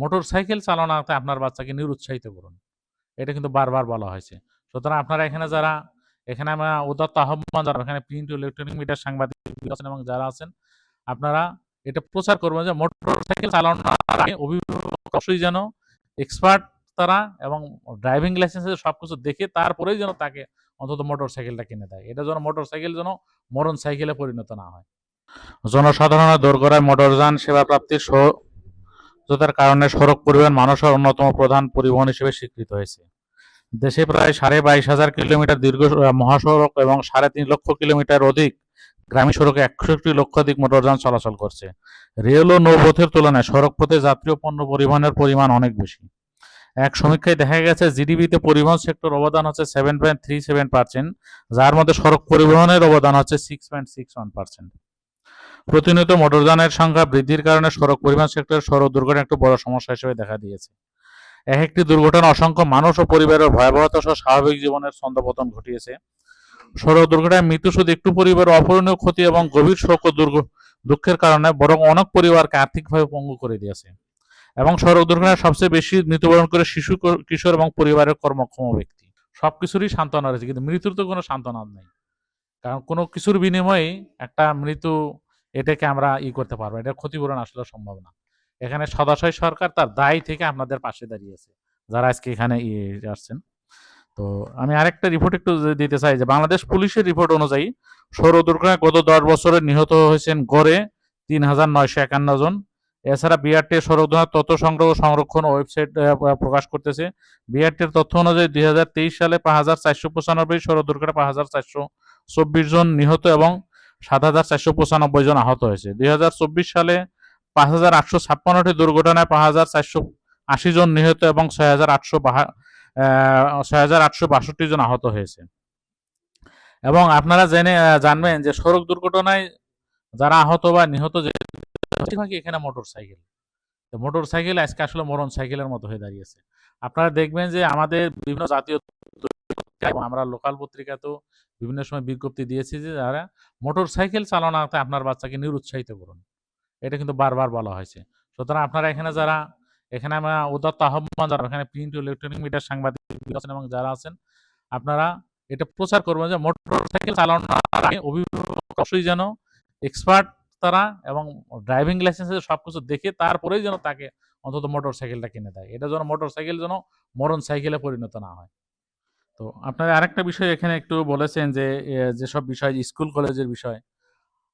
Motor cycle চালানোতে আপনার বাচ্চাকে নিরুৎসাহিত করুন। এটা কিন্তু বারবার বলা হয়েছে। সুতরাং আপনারা এখানে আমরা উদাত্ত আহ্বান জানাবো, এখানে প্রিন্ট ও ইলেকট্রনিক মিডিয়ার সাংবাদিক আছেন এবং যারা আছেন, আপনারা এটা প্রচার করবেন যে মোটর সাইকেল চালানোর আগে অভিভাবক অবশ্যই যেন এক্সপার্ট তারা, এবং ড্রাইভিং লাইসেন্সের সবকিছু দেখে তারপরেই যেন তাকে অন্তত মোটর সাইকেলটা কিনে দেয়। এটা যেন মোটর সাইকেল যেন মরণ সাইকেলে পরিণত না হয়। জনসাধারণের দোরগোড়ায় মোটরযান সেবা প্রাপ্তির সহজতার কারণে সড়ক পরিবহন মানুষের অন্যতম প্রধান পরিবহন হিসেবে স্বীকৃত হয়েছে। দেশে প্রায় 22,500 কিলোমিটার দীর্ঘ মহাসড়ক এবং 3.5 লক্ষ কিলোমিটার অধিক গ্রামীণ সড়কে 61 লক্ষাধিক মোটরযান চলাচল করছে। রেল ও নৌপথের তুলনায় সড়ক পথে যাত্রী ও পণ্য পরিবহনের পরিমাণ অনেক বেশি। এক সমীক্ষায় দেখা গেছে জিডিপিতে পরিবহন সেক্টর অবদান হচ্ছে 7.37%, যার মধ্যে সড়ক পরিবহনের অবদান হচ্ছে 6.61%। প্রতিনিয়ত মোটরযানের সংখ্যা বৃদ্ধির কারণে সড়ক পরিবহন সেক্টরের সড়ক দুর্ঘটনা একটু বড় সমস্যা হিসেবে দেখা দিয়েছে। একটি দুর্ঘটনা অসংখ্য মানুষ ও পরিবারের ভয়াবহতা সহ স্বাভাবিক জীবনের ছন্দপতন ঘটিয়েছে। সড়ক দুর্ঘটনায় মৃত্যু শুধু একটু পরিবারের অপূরণীয় ক্ষতি এবং গভীর শোক ও দুঃখের কারণে বরং অনেক পরিবারকে আর্থিকভাবে পঙ্গু করে দিয়েছে। এবং সড়ক দুর্ঘটনায় সবচেয়ে বেশি মৃত্যুবরণ করে শিশু, কিশোর এবং পরিবারের কর্মক্ষম ব্যক্তি। সবকিছুরই সান্ত্বনা রয়েছে, কিন্তু মৃত্যুর তো কোনো সান্ত্বনা নেই। কারণ কোনো কিছুর বিনিময়ে একটা মৃত্যু, এটাকে আমরা করতে পারবো, এটা ক্ষতিপূরণ আসলে সম্ভব না। এখানে সদাশয় সরকার তার দায় থেকে আপনাদের পাশে দাঁড়িয়েছে, যারা আজকে এখানে আসছেন। তো আমি আরেকটা রিপোর্ট একটু দিতে চাই যে বাংলাদেশ পুলিশের রিপোর্ট অনুযায়ী সড়ক দুর্ঘটনায় গত 10 বছরে নিহত হয়েছেন গড়ে 3,951 জন। এছাড়া বিআরটি সড়ক দুর্ঘটনার তথ্য সংগ্রহ সংরক্ষণ ওয়েবসাইট প্রকাশ করতেছে। বিআরটির তথ্য অনুযায়ী 2023 সালে 5,495 সড়ক দুর্ঘটনায় 5,424 জন নিহত এবং 7,495 জন আহত হয়েছে। 2024 সালে 5,856টি দুর্ঘটনায় 5,480 জন নিহত এবং 6,862 জন আহত হয়েছে। এবং আপনারা জানবেন যে সড়ক দুর্ঘটনায় যারা আহত বা নিহত, বেশিরভাগই এখানে মোটর সাইকেল আজকে আসলে মরণ সাইকেলের মতো হয়ে দাঁড়িয়েছে। আপনারা দেখবেন যে আমাদের বিভিন্ন জাতীয়, আমরা লোকাল পত্রিকাতেও বিভিন্ন সময় বিজ্ঞপ্তি দিয়েছি যে যারা মোটর সাইকেল চালানোতে আপনার বাচ্চাকে নিরুৎসাহিত করুন। এটা কিন্তু বারবার বলা হয়েছে। সুতরাং আপনারা এখানে আমরা উদাত্ত আহ্বান জানাবো, এখানে প্রিন্ট ও ইলেকট্রনিক মিডিয়ার সাংবাদিক আছেন এবং যারা আছেন, আপনারা এটা প্রচার করবেন যে মোটর সাইকেল চালানোর আগে অভিভাবক অবশ্যই যেন এক্সপার্ট তারা, এবং ড্রাইভিং লাইসেন্সের সবকিছু দেখে তারপরেই যেন তাকে অন্তত মোটর সাইকেলটা কিনে দেয়। এটা যেন মোটর সাইকেল যেন মরণ সাইকেলে পরিণত না হয়। তো আপনারা আরেকটা বিষয় এখানে একটু বলেছেন যে যেসব বিষয় স্কুল কলেজের বিষয়,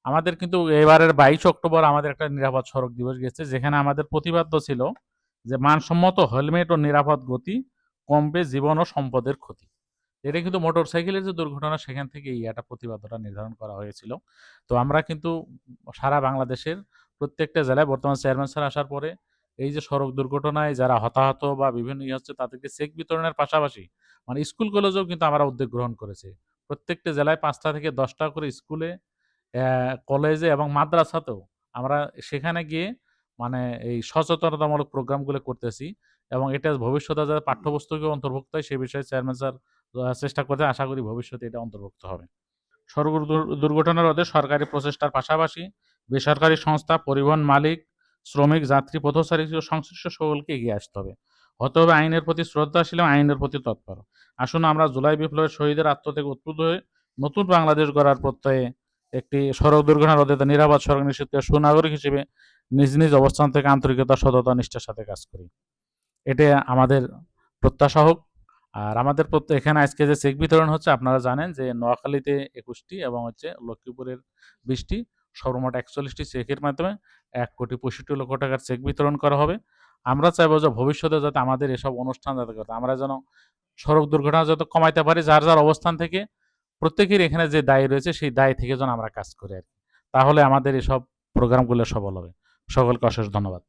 আমাদের কিন্তু এবারের 22 অক্টোবর আমাদের একটা নিরাপদ সড়ক দিবস গেছে, যেখানে আমাদের প্রতিপাদ্য ছিল যে মানসম্মত হেলমেট ও নিরাপদ গতি কমবে জীবন ও সম্পদের ক্ষতি। এটা কিন্তু মোটর সাইকেলের যে দুর্ঘটনা, সেখান থেকে একটা প্রতিবাদ্যটা নির্ধারণ করা হয়েছিল। তো আমরা কিন্তু সারা বাংলাদেশের প্রত্যেকটা জেলায় বর্তমান চেয়ারম্যান স্যার আসার পরে এই যে সড়ক দুর্ঘটনায় যারা হতাহত বা বিভিন্ন হচ্ছে তাদেরকে চেক বিতরণের পাশাপাশি মানে স্কুল কলেজেও কিন্তু আমরা উদ্যোগ গ্রহণ করেছি। প্রত্যেকটা জেলায় 5টা থেকে 10টা করে স্কুলে, কলেজে এবং মাদ্রাসাতেও আমরা সেখানে গিয়ে মানে এই সচেতনতামূলক প্রোগ্রামগুলো করতেছি, এবং এটা ভবিষ্যতে যাতে পাঠ্যপুস্তকে অন্তর্ভুক্ত হয় সে বিষয়ে চেয়ারম্যান স্যার চেষ্টা করতে, আশা করি ভবিষ্যতে এটা অন্তর্ভুক্ত হবে। সড়ক দুর্ঘটনা রোধে সরকারি প্রচেষ্টার পাশাপাশি বেসরকারি সংস্থা, পরিবহন মালিক, শ্রমিক, যাত্রী, পথচারী ও সংশ্লিষ্ট সকলকে এগিয়ে আসতে হবে। হতে হবে আইনের প্রতি শ্রদ্ধাশীল এবং আইনের প্রতি তৎপর। আসুন আমরা জুলাই বিপ্লবের শহীদের আত্ম থেকে উদ্বুদ্ধ হয়ে নতুন বাংলাদেশ গড়ার প্রত্যয়ে একটি সড়ক দুর্ঘটনা রোধে নিরাপদ সড়ক নিশ্চিত করে সুনাগরিক হিসেবে নিজ নিজ অবস্থান থেকে আন্তরিকতা, সততা, নিষ্ঠার সাথে কাজ করি। এটা আমাদের প্রত্যাশা হোক। আর আমাদের এখানে আজকে যে চেক বিতরণ হচ্ছে, আপনারা জানেন যে নোয়াখালীতে 21টি এবং হচ্ছে লক্ষ্মীপুরের 20টি, সর্বমোট 41টি চেকের মাধ্যমে 1,65,লক্ষ টাকার চেক বিতরণ করা হবে। আমরা চাইবো যে ভবিষ্যতে যাতে আমাদের এসব অনুষ্ঠান যাতে আমরা যেন সড়ক দুর্ঘটনা যত কমাইতে পারি, যার যার অবস্থান থেকে প্রত্যেকের এখানে যে দায় রয়েছে সেই দায় থেকে যেন আমরা কাজ করি আর কি। তাহলে আমাদের এসব প্রোগ্রামগুলো সফল হবে। সকলকে অশেষ ধন্যবাদ।